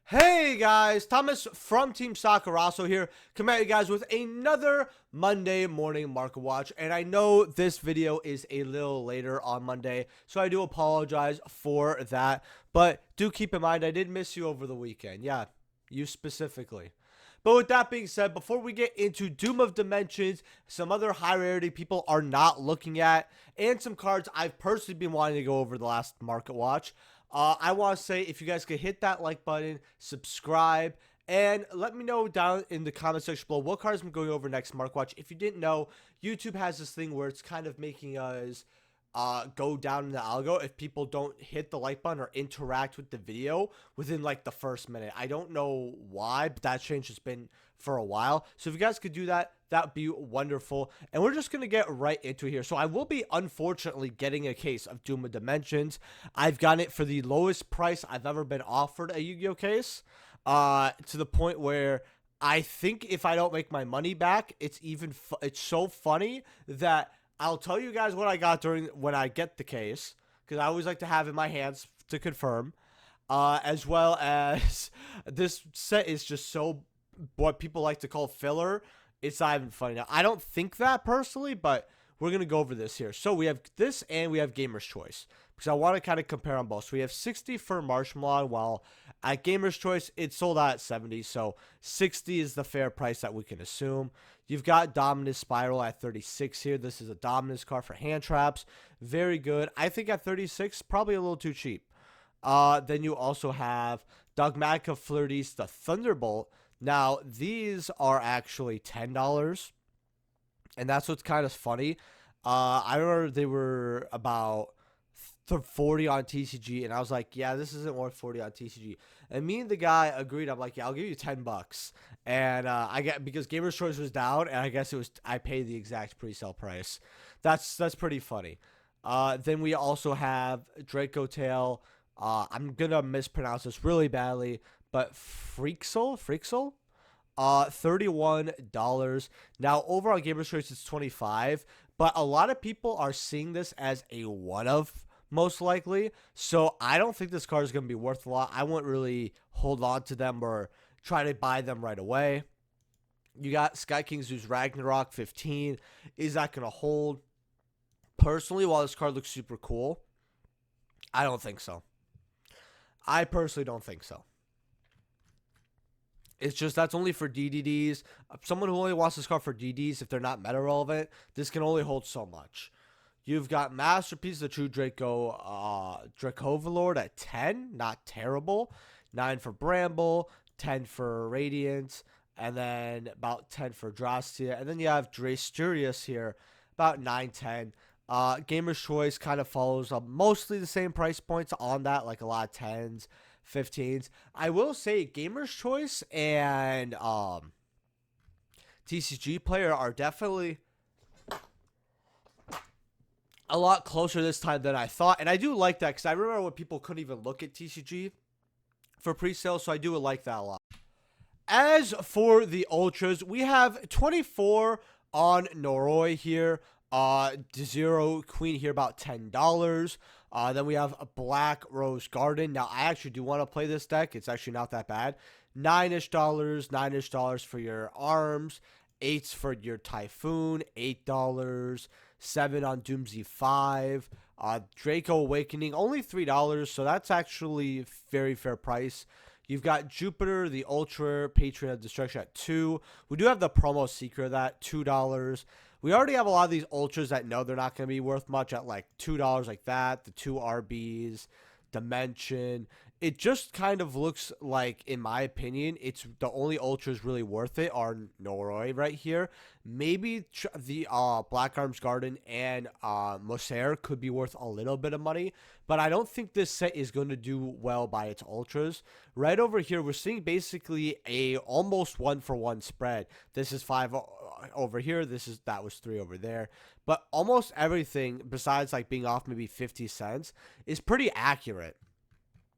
Hey guys, Thomas from Team Sakuraso here, coming at you guys with another Monday morning market watch. And I know this video is a little later on Monday, so I do apologize for that. But do keep in mind, I did miss you over the weekend. Yeah, you specifically. But with that being said, before we get into Doom of Dimensions, some other high rarity people are not looking at, and some cards I've personally been wanting to go over the last market watch, I want to say if you guys could hit that like button, subscribe, and let me know down in the comment section below what cards I'm going over next market watch. If you didn't know, YouTube has this thing where it's kind of making us go down in the algo if people don't hit the like button or interact with the video within like the first minute. I don't know why, but that change has been for a while. So if you guys could do that, that would be wonderful. And we're just going to get right into here. So I will be unfortunately getting a case of Doom of Dimensions. I've gotten it for the lowest price I've ever been offered a Yu-Gi-Oh case, to the point where I think if I don't make my money back, it's so funny that I'll tell you guys what I got when I get the case, because I always like to have it in my hands to confirm, as well as this set is just so what people like to call filler. It's not even funny. Now, I don't think that personally, but we're going to go over this here. So we have this and we have Gamer's Choice, because I want to kind of compare on both. So we have 60 for Marshmallow, while at Gamer's Choice, it sold out at 70. So 60 is the fair price that we can assume. You've got Dominus Spiral at 36 here. This is a Dominus card for hand traps. Very good. I think at 36, probably a little too cheap. Then you also have Dogmatica Flirties, the Thunderbolt. Now, these are actually $10. And that's what's kind of funny. I remember they were about 40 on TCG, and I was like, yeah, this isn't worth 40 on TCG. And me and the guy agreed. I'm like, yeah, I'll give you $10. And I get, because Gamer's Choice was down, and I guess I paid the exact pre-sale price. That's pretty funny. Then we also have Draco Tail. I'm gonna mispronounce this really badly, but Freaksol, $31. Now over on Gamer's Choice it's 25, but a lot of people are seeing this as a one-of, most likely. So I don't think this card is going to be worth a lot. I won't really hold on to them or try to buy them right away. You got Sky King Zeus Ragnarok 15. Is that going to hold? Personally, while this card looks super cool, I don't think so. I personally don't think so. It's just that's only for DDDs. Someone who only wants this card for DDs, if they're not meta relevant, this can only hold so much. You've got Masterpiece, the True Dracovalord at 10. Not terrible. 9 for Bramble, 10 for Radiant, and then about 10 for Drastia. And then you have Drasturius here, about 9, 10. Gamer's Choice kind of follows up mostly the same price points on that, like a lot of 10s, 15s. I will say Gamer's Choice and TCG Player are definitely a lot closer this time than I thought. And I do like that, because I remember when people couldn't even look at TCG for pre-sale, so I do like that a lot. As for the Ultras, we have 24 on Noroi here. Zero Queen here, about $10. Then we have a Black Rose Garden. Now, I actually do want to play this deck. It's actually not that bad. $9-ish for your arms. 8s for your Typhoon. $8. 7 on Doomsday 5. Draco Awakening, only $3. So that's actually very fair price. You've got Jupiter, the Ultra Patron of Destruction at 2. We do have the promo secret of that, $2. We already have a lot of these Ultras that know they're not going to be worth much at like $2 like that. The 2 RBs, Dimension. It just kind of looks like, in my opinion, it's the only Ultras really worth it are Noroi right here. Maybe the Black Arms Garden and Mosair could be worth a little bit of money, but I don't think this set is going to do well by its Ultras. Right over here, we're seeing basically a almost 1-for-1 spread. This is 5 over here. That was 3 over there. But almost everything, besides like being off maybe 50 cents, is pretty accurate.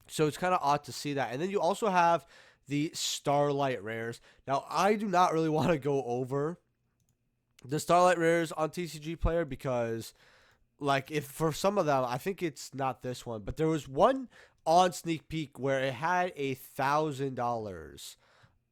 So it's kind of odd to see that. And then you also have the Starlight rares. Now, I do not really want to go over the Starlight rares on TCG Player, because like, if for some of them, I think it's not this one, but there was one on sneak peek where it had $1,000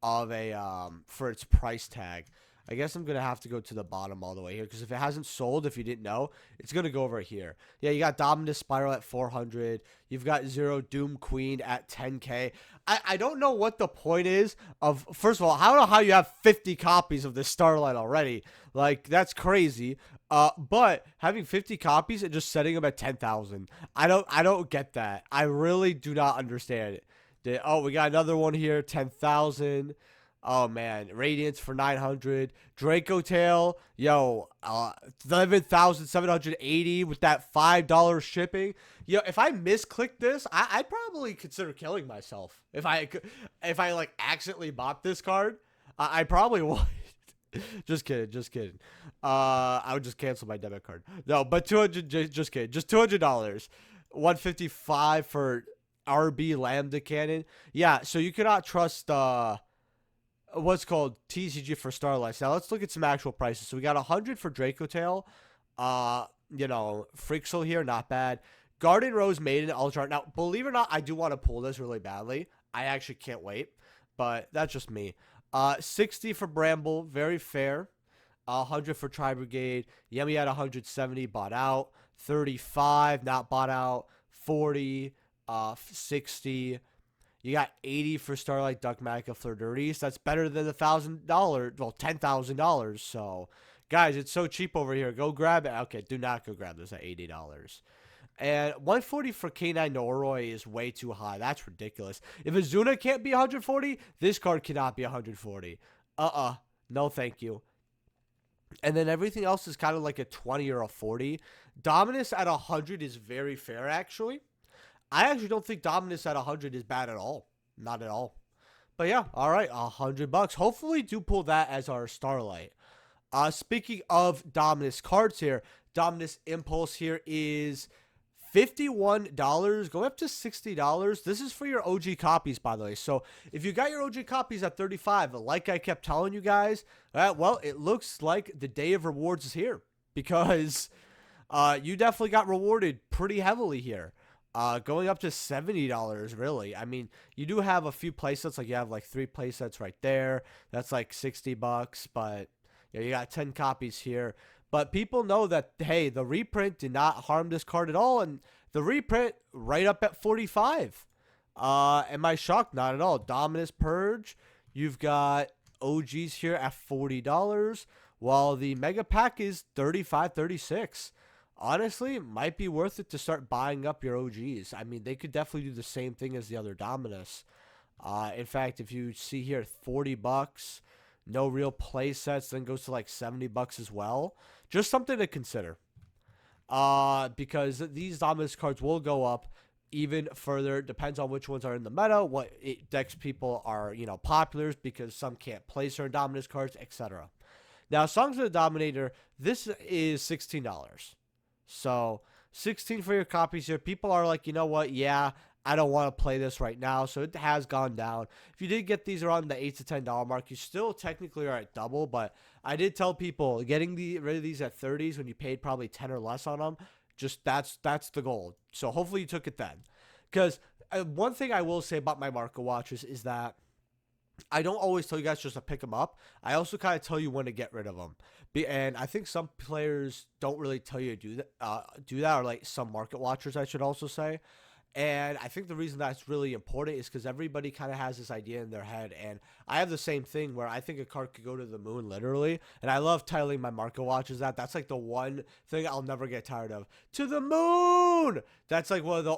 of a for its price tag. I guess I'm gonna have to go to the bottom all the way here because if it hasn't sold, if you didn't know, it's gonna go over here. Yeah, you got Dominus Spiral at 400. You've got Zero Doom Queen at 10K. I don't know what the point is of. First of all, I don't know how you have 50 copies of this Starlight already. Like that's crazy. But having 50 copies and just setting them at 10,000, I don't get that. I really do not understand it. Oh, we got another one here, 10,000. Oh man, Radiance for 900. Draco Tail, yo, 11,780 with that $5 shipping. Yo, if I misclick this, I'd probably consider killing myself. If I like accidentally bought this card, I probably would. Just kidding, just kidding. I would just cancel my debit card. No, but 200. Just kidding. Just $200. 155 for RB Lambda Cannon. Yeah, so you cannot trust what's called TCG for Starlight. Now let's look at some actual prices. So we got 100 for Draco Tail. You know, Frixel here, not bad. Garden Rose Maiden Ultra. Now, believe it or not, I do want to pull this really badly. I actually can't wait, but that's just me. 60 for Bramble, very fair. 100 for Tri Brigade. Yemi at 170, bought out. 35, not bought out. 40, 60. You got 80 for Starlight Duckmatica Fleur That's better than $1,000, well, $10,000. So, guys, it's so cheap over here. Go grab it. Okay, do not go grab this at $80. And 140 for K9 Noroi is way too high. That's ridiculous. If Azuna can't be 140, this card cannot be 140. No, thank you. And then everything else is kind of like a 20 or a 40. Dominus at 100 is very fair, actually. I actually don't think Dominus at 100 is bad at all. Not at all. But yeah, all right, $100. Hopefully do pull that as our Starlight. Speaking of Dominus cards here, Dominus Impulse here is $51 going up to $60. This is for your OG copies, by the way. So if you got your OG copies at 35, like I kept telling you guys, well, it looks like the day of rewards is here because you definitely got rewarded pretty heavily here. Going up to $70, really. I mean, you do have a few playsets, like you have like 3 playsets right there. That's like $60, but you got 10 copies here. But people know that, hey, the reprint did not harm this card at all, and the reprint right up at 45. Am I shocked? Not at all. Dominus Purge, you've got OGs here at $40, while the Mega Pack is $35, $36. Honestly, it might be worth it to start buying up your OGs. I mean, they could definitely do the same thing as the other Dominus. In fact, if you see here, $40, no real play sets, then goes to like $70 as well. Just something to consider. Because these Dominus cards will go up even further. Depends on which ones are in the meta, what decks people are, popular, because some can't play certain Dominus cards, etc. Now, Songs of the Dominator, this is $16. So, 16 for your copies here. People are like, you know what? Yeah, I don't want to play this right now. So, it has gone down. If you did get these around the $8 to $10 mark, you still technically are at double. But I did tell people, getting rid of these at 30s when you paid probably 10 or less on them, just that's the goal. So, hopefully you took it then. Because one thing I will say about my market watches is that I don't always tell you guys just to pick them up. I also kind of tell you when to get rid of them. And I think some players don't really tell you to do that, or like some market watchers, I should also say. And I think the reason that's really important is because everybody kind of has this idea in their head. And I have the same thing where I think a card could go to the moon, literally. And I love titling my market watches that. That's like the one thing I'll never get tired of. To the moon! That's like one of the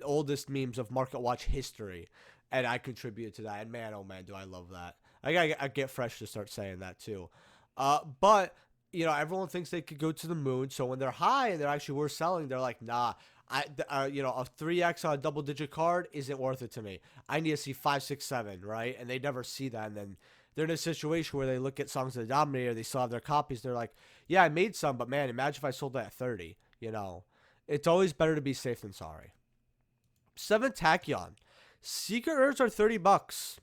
oldest memes of market watch history. And I contributed to that. And man, oh man, do I love that. I get fresh to start saying that too. But, everyone thinks they could go to the moon. So when they're high and they're actually worth selling, they're like, nah. A 3x on a double-digit card isn't worth it to me. I need to see 5, 6, 7, right? And they never see that. And then they're in a situation where they look at Songs of the Dominator, they still have their copies. They're like, yeah, I made some, but man, imagine if I sold that at 30. It's always better to be safe than sorry. 7 Tachyon. Secret Rares are $30.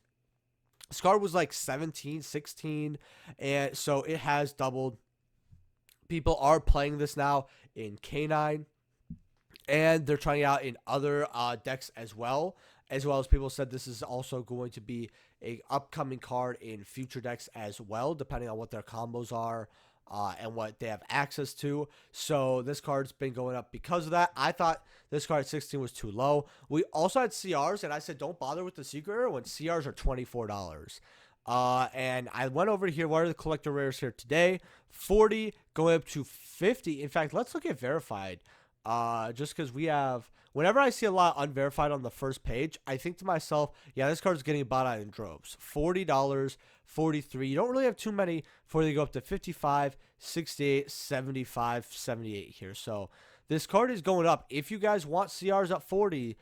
This card was like 17, 16, and so it has doubled. People are playing this now in K9. and they're trying it out in other decks as well as people said this is also going to be a upcoming card in future decks as well, depending on what their combos are and what they have access to. So this card's been going up because of that. I thought this card at 16 was too low. We also had CRs, and I said don't bother with the secret rare when CRs are $24. And I went over here. What are the collector rares here today? 40 going up to 50. In fact, let's look at verified. Just because we have, whenever I see a lot unverified on the first page, I think to myself, yeah, this card's getting bought out in droves. $40, 43. You don't really have too many before they go up to 55, 68, 75, 78 here. So this card is going up. If you guys want CRs at 40,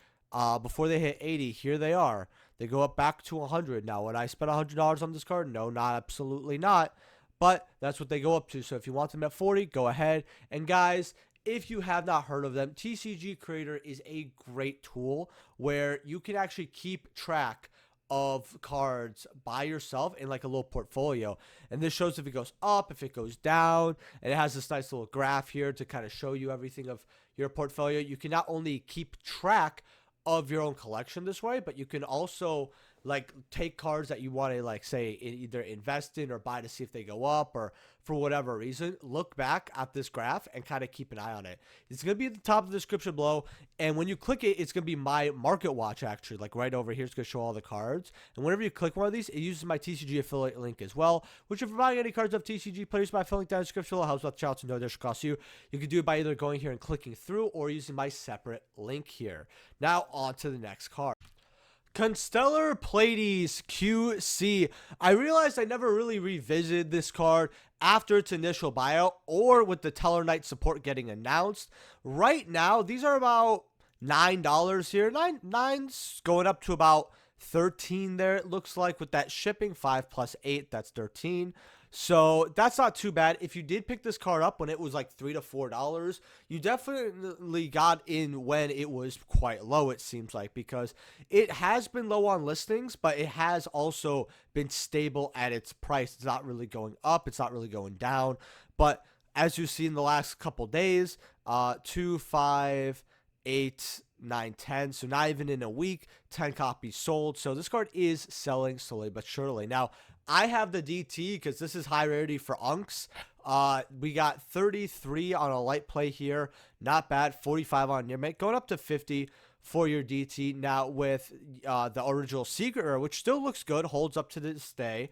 before they hit 80, here they are. They go up back to 100. Now, would I spend $100 on this card? No, not absolutely not. But that's what they go up to. So if you want them at 40, go ahead. And guys, if you have not heard of them, TCG Creator is a great tool where you can actually keep track of cards by yourself in like a little portfolio. And this shows if it goes up, if it goes down, and it has this nice little graph here to kind of show you everything of your portfolio. You can not only keep track of your own collection this way, but you can also like take cards that you want to like say either invest in or buy to see if they go up, or for whatever reason, look back at this graph and kind of keep an eye on it. It's going to be at the top of the description below, and when you click it, it's going to be my market watch actually, like right over here. It's going to show all the cards, and whenever you click one of these, it uses my TCG affiliate link as well, which if you're buying any cards of TCG, please use my affiliate link down in the description below. Helps out the channel to no additional cost you. You can do it by either going here and clicking through or using my separate link here. Now on to the next card. Constellar Pleiades QC. I realized I never really revisited this card after its initial buyout or with the Tellarknight support getting announced. Right now, these are about $9 here. Nine's going up to about 13 there, it looks like, with that shipping. 5 plus 8, that's 13. So that's not too bad. If you did pick this card up when it was like $3 to $4, you definitely got in when it was quite low, it seems like, because it has been low on listings, but it has also been stable at its price. It's not really going up, it's not really going down. But as you see in the last couple days, 2, 5, 8, 9, 10, so not even in a week, 10 copies sold. So this card is selling slowly but surely. Now, I have the DT because this is high rarity for Unks. We got 33 on a light play here. Not bad. 45 on near mate. Going up to 50 for your DT. Now with the original secret rare, which still looks good, holds up to this day.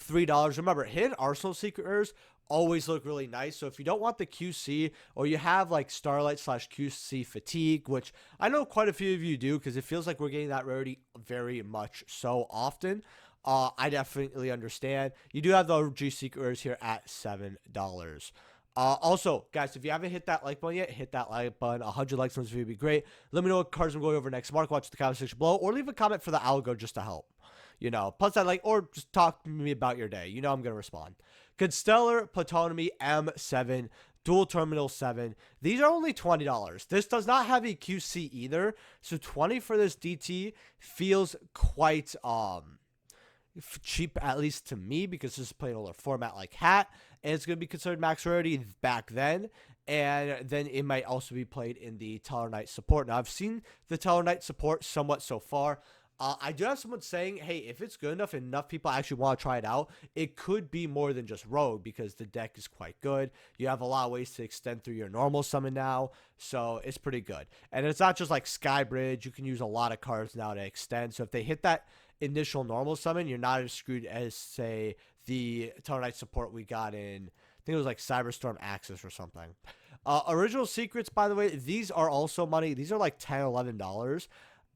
$3. Remember, hidden Arsenal secret rares always look really nice. So if you don't want the QC, or you have like Starlight / QC fatigue, which I know quite a few of you do because it feels like we're getting that rarity very much so often, I definitely understand. You do have the OG secret rares here at $7. Also, guys, if you haven't hit that like button yet, hit that like button. 100 likes on this video would be great. Let me know what cards I'm going over next. Mark, watch the comment section below, or leave a comment for the algo just to help. You know, plus that like, or just talk to me about your day. You know I'm going to respond. Constellar Plutonium M7, Dual Terminal 7. These are only $20. This does not have a QC either. So 20 for this DT feels quite cheap, at least to me, because this is playing older format like Hat, and it's going to be considered max rarity back then, and then it might also be played in the Tellarknight support. Now, I've seen the Tellarknight support somewhat so far. I do have someone saying, hey, if it's good enough and enough people actually want to try it out, it could be more than just Rogue, because the deck is quite good. You have a lot of ways to extend through your normal summon now, so it's pretty good. And it's not just like Skybridge. You can use a lot of cards now to extend, so if they hit that initial normal summon, you're not as screwed as, say, the Tellarknight support we got in, I think it was like Cyberstorm Axis or something. Original secrets, by the way, these are also money. These are like $10, $11.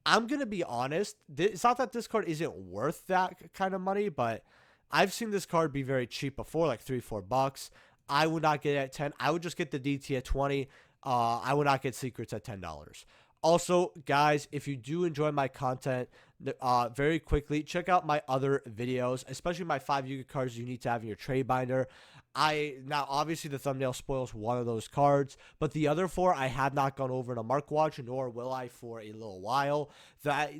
I'm going to be honest, it's not that this card isn't worth that kind of money, but I've seen this card be very cheap before, like $3, $4. I would not get it at 10. I would just get the DT at 20. I would not get secrets at $10. Also, guys, if you do enjoy my content, very quickly, check out my other videos, especially my 5 Yu-Gi-Oh cards you need to have in your trade binder. Now obviously the thumbnail spoils one of those cards, but the other four I have not gone over in a Mark Watch, nor will I for a little while.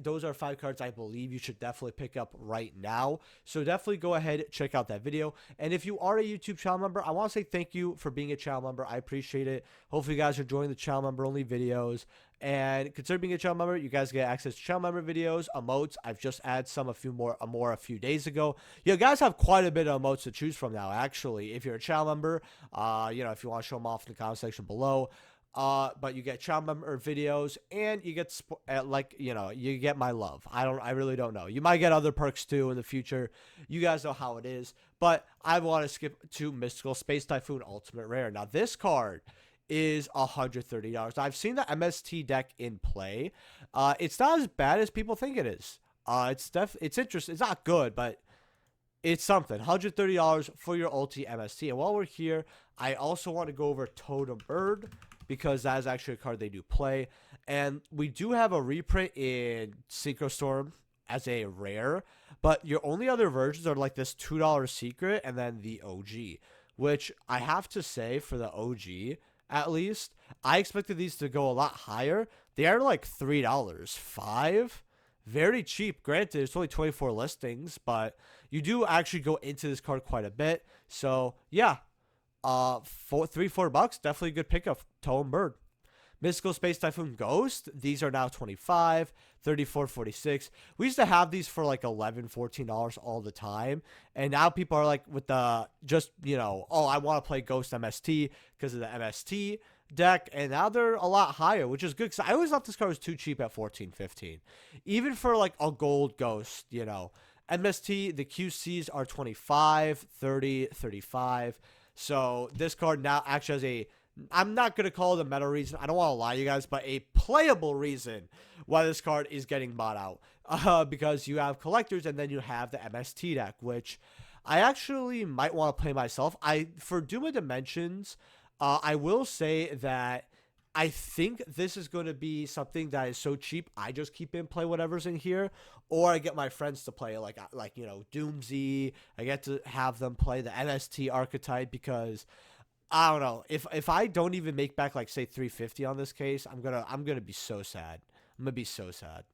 Those are 5 cards I believe you should definitely pick up right now. So definitely go ahead, check out that video. And if you are a YouTube channel member, I want to say thank you for being a channel member. I appreciate it. Hopefully you guys are enjoying the channel member only videos. And consider being a channel member, you guys get access to channel member videos, emotes. I've just added some a few days ago. You guys have quite a bit of emotes to choose from now, actually. If you're a channel member, if you want to show them off in the comment section below. But you get channel member videos, and you get you get my love. I really don't know. You might get other perks too in the future. You guys know how it is. But I want to skip to Mystical Space Typhoon Ultimate Rare. Now this card is $130. I've seen the MST deck in play. It's not as bad as people think it is. It's interesting. It's not good, but it's something. $130 for your ulti MST. And while we're here, I also want to go over Totem Bird, because that is actually a card they do play. And we do have a reprint in Synchro Storm as a rare, but your only other versions are like this $2 secret and then the OG, which I have to say, for the OG, at least, I expected these to go a lot higher. They are like $3, $5. Very cheap. Granted, it's only 24 listings, but you do actually go into this card quite a bit. So yeah, $4 definitely a good pickup. Totem Bird. Mystical Space Typhoon Ghost, these are now $25, $34, $46. We used to have these for like $11, $14 all the time, and now people are like, with the oh, I want to play Ghost MST because of the MST deck, and now they're a lot higher, which is good, because I always thought this card was too cheap at $14, $15, even for like a gold Ghost. MST, the QCs are $25, $30, $35. So this card now actually has a, I'm not going to call it a meta reason, I don't want to lie to you guys, but a playable reason why this card is getting bought out. Because you have collectors, and then you have the MST deck, which I actually might want to play myself. For Doom of Dimensions, I will say that I think this is going to be something that is so cheap, I just keep in play whatever's in here, or I get my friends to play, like Doomsy. I get to have them play the MST archetype, because I don't know, if I don't even make back, like, say $350 on this case, I'm gonna be so sad. I'm gonna be so sad.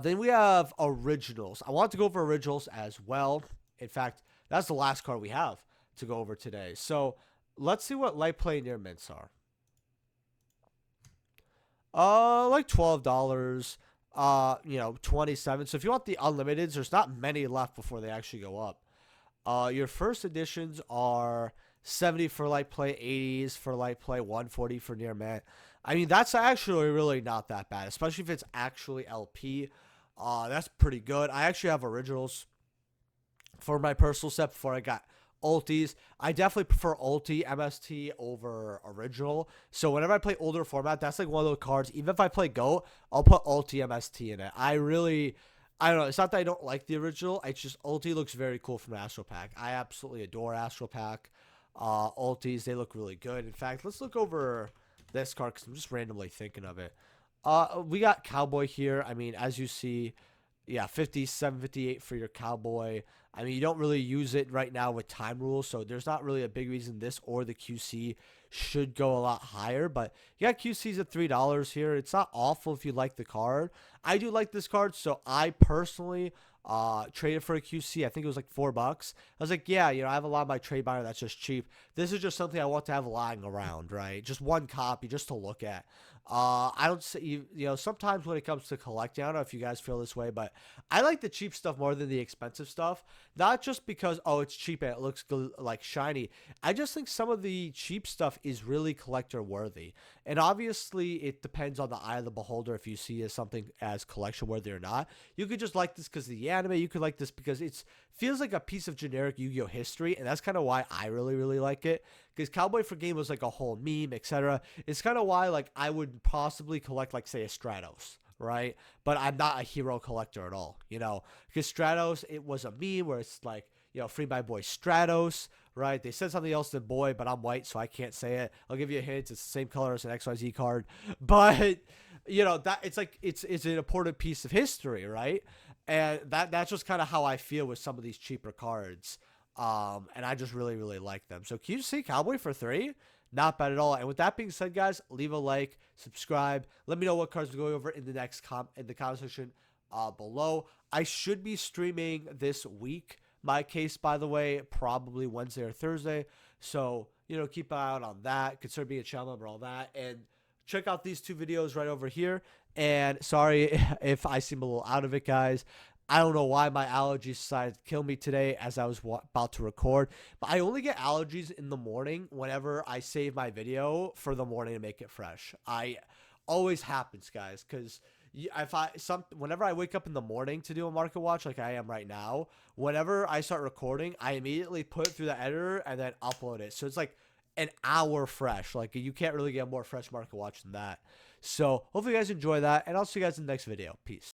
Then we have originals. I want to go over originals as well. In fact, that's the last card we have to go over today. So let's see what light play near mints are. Like $12. 27. So if you want the unlimiteds, there's not many left before they actually go up. Your first editions are 70 for light play, 80s for light play, 140 for near mint. I mean, that's actually really not that bad, especially if it's actually LP. That's pretty good. I actually have originals for my personal set before I got ultis. I definitely prefer ulti MST over original. So whenever I play older format, that's like one of those cards. Even if I play GOAT, I'll put ulti MST in it. I don't know. It's not that I don't like the original. It's just ulti looks very cool from Astral Pack. I absolutely adore Astral Pack. Ultis, they look really good. In fact, let's look over this card, because I'm just randomly thinking of it. We got Cowboy here. I mean, as you see, yeah, 57, 58 for your Cowboy. I mean, you don't really use it right now with time rules, so there's not really a big reason this or the QC should go a lot higher. But you got QCs at $3 here. It's not awful if you like the card. I do like this card, so I personally traded for a QC. I think it was like $4. I was like, yeah, I have a lot of my trade buyer that's just cheap. This is just something I want to have lying around, right? Just one copy just to look at. I don't say, sometimes when it comes to collecting, I don't know if you guys feel this way, but I like the cheap stuff more than the expensive stuff. Not just because, oh, it's cheap and it looks like shiny. I just think some of the cheap stuff is really collector worthy. And obviously it depends on the eye of the beholder if you see as something as collection worthy or not. You could just like this because of the anime. You could like this because it feels like a piece of generic Yu-Gi-Oh history, and that's kind of why I really, really like it. Because Cowboy for Game was like a whole meme, etc. It's kind of why, like, I would possibly collect, like, say, a Stratos, right? But I'm not a hero collector at all, because Stratos, it was a meme where it's like, free my boy Stratos, right? They said something else than boy, but I'm white, so I can't say it. I'll give you a hint. It's the same color as an XYZ card. But, that it's like, it's an important piece of history, right? And that's just kind of how I feel with some of these cheaper cards. And I just really, really like them. So QC Cowboy for 3, not bad at all. And with that being said, guys, leave a like, subscribe. Let me know what cards we're going over in the next in the comment section below. I should be streaming this week. My case, by the way, probably Wednesday or Thursday. So, you know, keep an eye out on that. Consider being a channel member, all that. And check out these 2 videos right over here. And sorry if I seem a little out of it, guys. I don't know why my allergies decided to kill me today as I was about to record. But I only get allergies in the morning whenever I save my video for the morning to make it fresh. Always happens, guys, because whenever I wake up in the morning to do a market watch like I am right now, whenever I start recording, I immediately put it through the editor and then upload it. So it's like an hour fresh. Like, you can't really get more fresh market watch than that. So hopefully you guys enjoy that, and I'll see you guys in the next video. Peace.